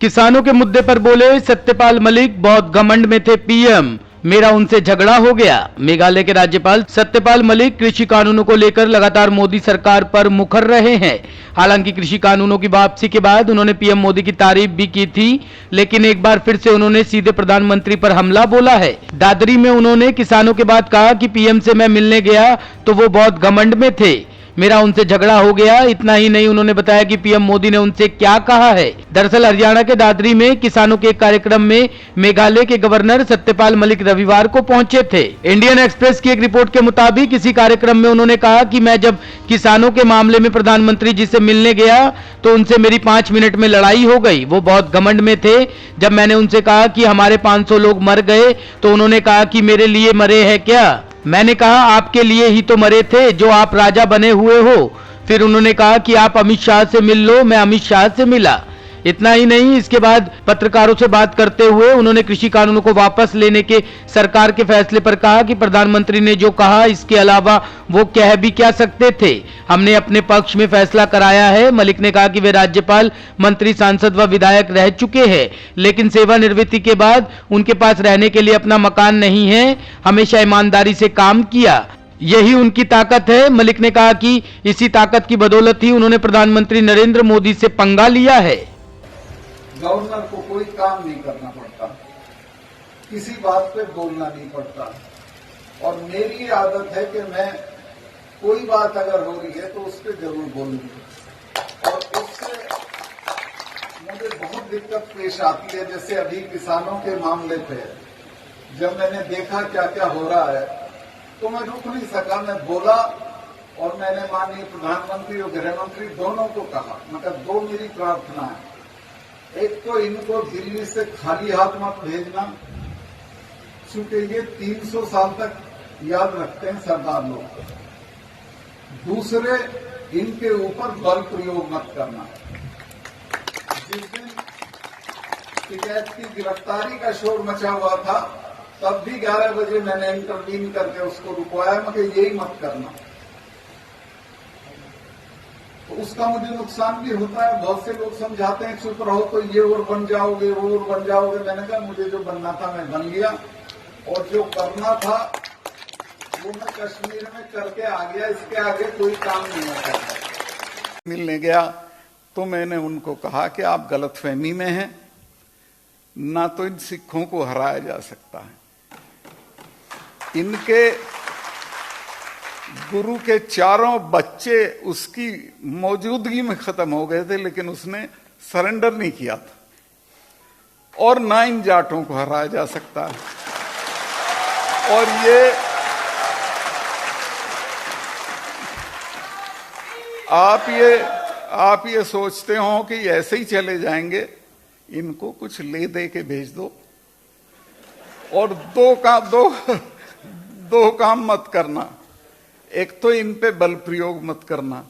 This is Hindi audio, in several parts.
किसानों के मुद्दे पर बोले सत्यपाल मलिक, बहुत घमंड में थे पीएम, मेरा उनसे झगड़ा हो गया। मेघालय के राज्यपाल सत्यपाल मलिक कृषि कानूनों को लेकर लगातार मोदी सरकार पर मुखर रहे हैं। हालांकि कृषि कानूनों की वापसी के बाद उन्होंने पीएम मोदी की तारीफ भी की थी, लेकिन एक बार फिर से उन्होंने सीधे प्रधानमंत्री पर हमला बोला है। दादरी में उन्होंने किसानों के बाद कहा कि पीएम से मैं मिलने गया तो वो बहुत घमंड में थे, मेरा उनसे झगड़ा हो गया। इतना ही नहीं, उन्होंने बताया कि पीएम मोदी ने उनसे क्या कहा है। दरअसल हरियाणा के दादरी में किसानों के एक कार्यक्रम में मेघालय के गवर्नर सत्यपाल मलिक रविवार को पहुंचे थे। इंडियन एक्सप्रेस की एक रिपोर्ट के मुताबिक इसी कार्यक्रम में उन्होंने कहा कि मैं जब किसानों के मामले में प्रधानमंत्री जी से मिलने गया तो उनसे मेरी 5 मिनट में लड़ाई हो गई। वो बहुत घमंड में थे। जब मैंने उनसे कहा कि हमारे 500 लोग मर गए तो उन्होंने कहा कि मेरे लिए मरे हैं क्या? मैंने कहा आपके लिए ही तो मरे थे जो आप राजा बने हुए हो। फिर उन्होंने कहा कि आप अमित शाह से मिल लो। मैं अमित शाह से मिला। इतना ही नहीं, इसके बाद पत्रकारों से बात करते हुए उन्होंने कृषि कानूनों को वापस लेने के सरकार के फैसले पर कहा कि प्रधानमंत्री ने जो कहा इसके अलावा वो कह भी क्या सकते थे। हमने अपने पक्ष में फैसला कराया है। मलिक ने कहा कि वे राज्यपाल, मंत्री, सांसद व विधायक रह चुके हैं, लेकिन सेवानिवृत्ति के बाद उनके पास रहने के लिए अपना मकान नहीं है। हमेशा ईमानदारी से काम किया, यही उनकी ताकत है। मलिक ने कहा कि इसी ताकत की बदौलत ही उन्होंने प्रधानमंत्री नरेंद्र मोदी से पंगा लिया है। गवर्नर को कोई काम नहीं करना पड़ता, किसी बात पे बोलना नहीं पड़ता, और मेरी आदत है कि मैं कोई बात अगर हो रही है तो उस पर जरूर बोलूंगी। और उससे मुझे बहुत दिक्कत पेश आती है। जैसे अभी किसानों के मामले पे जब मैंने देखा क्या क्या हो रहा है तो मैं रुक नहीं सका, मैं बोला। और मैंने माननीय प्रधानमंत्री और गृह मंत्री दोनों को कहा, मतलब दो मेरी प्रार्थना है। एक तो इनको दिल्ली से खाली हाथ मत भेजना, क्योंकि ये 300 साल तक याद रखते हैं सरदार लोग। दूसरे, इनके ऊपर बल प्रयोग मत करना। जिस दिन टिकैत की गिरफ्तारी का शोर मचा हुआ था तब भी 11 बजे मैंने इंटरवीन करके उसको रुकवाया, मगर यही मत करना। तो उसका मुझे नुकसान भी होता है। बहुत से लोग समझाते हैं चुप रहो तो ये और बन जाओगे, वो और बन जाओगे। मैंने कहा मुझे जो बनना था मैं बन गया, और जो करना था वो मैं कश्मीर में करके आ गया। इसके आगे कोई काम नहीं होता। मिलने गया तो मैंने उनको कहा कि आप गलतफहमी में हैं, ना तो इन सिखों को हराया जा सकता है। इनके गुरु के चारों बच्चे उसकी मौजूदगी में खत्म हो गए थे, लेकिन उसने सरेंडर नहीं किया था। और ना इन जाटों को हराया जा सकता है। और आप ये सोचते हो कि ऐसे ही चले जाएंगे, इनको कुछ ले दे के भेज दो। और दो काम मत करना। एक तो इन पे बल प्रयोग मत करना,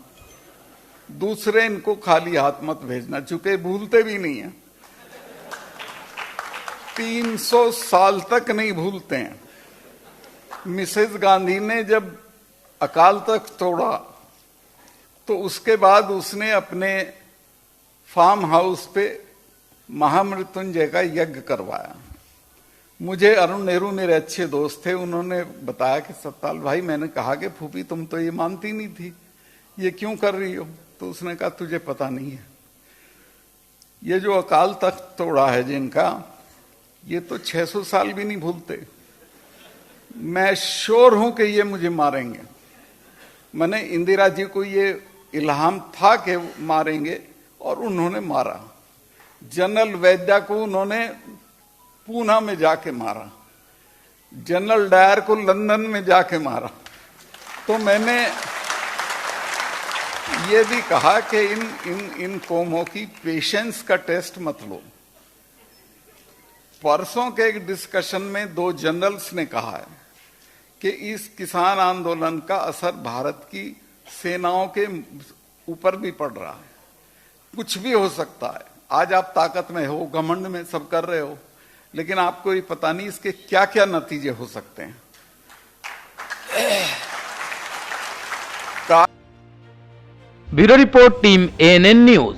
दूसरे इनको खाली हाथ मत भेजना, चूंकि भूलते भी नहीं है। 300 साल तक नहीं भूलते हैं। मिसेस गांधी ने जब अकाल तख्त तोड़ा तो उसके बाद उसने अपने फार्म हाउस पे महामृत्युंजय का यज्ञ करवाया। मुझे अरुण नेहरू मेरे अच्छे दोस्त थे, उन्होंने बताया कि सत्ताल भाई, मैंने कहा कि फूफी तुम तो ये मानती नहीं थी, ये क्यों कर रही हो? तो उसने कहा तुझे पता नहीं है, ये जो अकाल तख्त तोड़ा है जिनका, ये तो 600 साल भी नहीं भूलते। मैं श्योर हूं कि ये मुझे मारेंगे। मैंने इंदिरा जी को ये इल्हाम था कि मारेंगे, और उन्होंने मारा। जनरल वैद्या को उन्होंने पूना में जाके मारा, जनरल डायर को लंदन में जाके मारा। तो मैंने ये भी कहा कि इन कौमों की पेशेंस का टेस्ट मत लो। परसों के एक डिस्कशन में 2 जनरल्स ने कहा है कि इस किसान आंदोलन का असर भारत की सेनाओं के ऊपर भी पड़ रहा है। कुछ भी हो सकता है। आज आप ताकत में हो, घमंड में सब कर रहे हो, लेकिन आपको ये पता नहीं इसके क्या क्या नतीजे हो सकते हैं। Bureau report, team ANN news.